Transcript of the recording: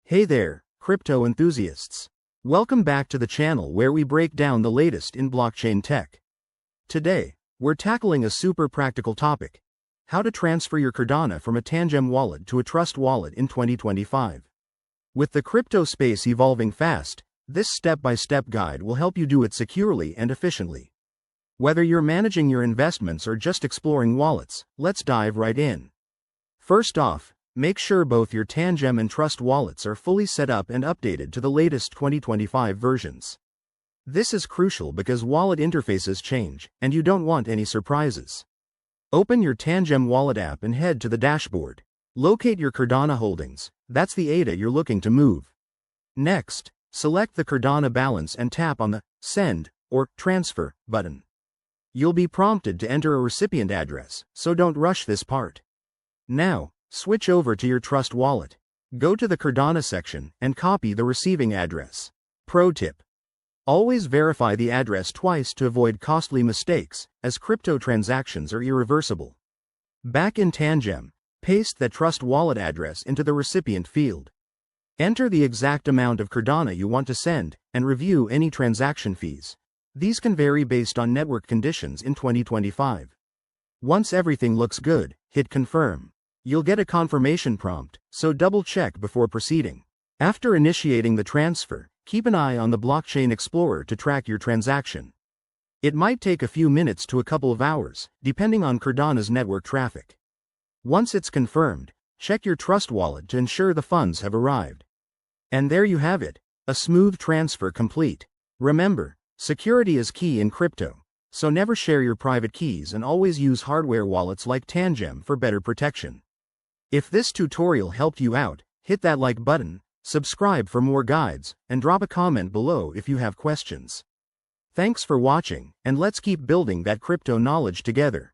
Hey there, crypto enthusiasts. Welcome back to the channel where we break down the latest in blockchain tech. Today, we're tackling a super practical topic: how to transfer your Cardano from a Tangem wallet to a Trust wallet in 2025. With the crypto space evolving fast, this step-by-step guide will help you do it securely and efficiently. Whether you're managing your investments or just exploring wallets, let's dive right in. First off, make sure both your Tangem and Trust wallets are fully set up and updated to the latest 2025 versions. This is crucial because wallet interfaces change, and you don't want any surprises. Open your Tangem wallet app and head to the dashboard. Locate your Cardano holdings, that's the ADA you're looking to move. Next, select the Cardano balance and tap on the Send or Transfer button. You'll be prompted to enter a recipient address, so don't rush this part. Now, switch over to your Trust wallet. Go to the Cardano section and copy the receiving address. Pro tip: always verify the address twice to avoid costly mistakes, as crypto transactions are irreversible. Back in Tangem, paste that Trust wallet address into the recipient field. Enter the exact amount of Cardano you want to send, and review any transaction fees. These can vary based on network conditions in 2025. Once everything looks good, hit Confirm. You'll get a confirmation prompt, so double-check before proceeding. After initiating the transfer, keep an eye on the Blockchain Explorer to track your transaction. It might take a few minutes to a couple of hours, depending on Cardano's network traffic. Once it's confirmed, check your Trust wallet to ensure the funds have arrived. And there you have it, a smooth transfer complete. Remember, security is key in crypto, so never share your private keys and always use hardware wallets like Tangem for better protection. If this tutorial helped you out, hit that like button, subscribe for more guides, and drop a comment below if you have questions. Thanks for watching, and let's keep building that crypto knowledge together.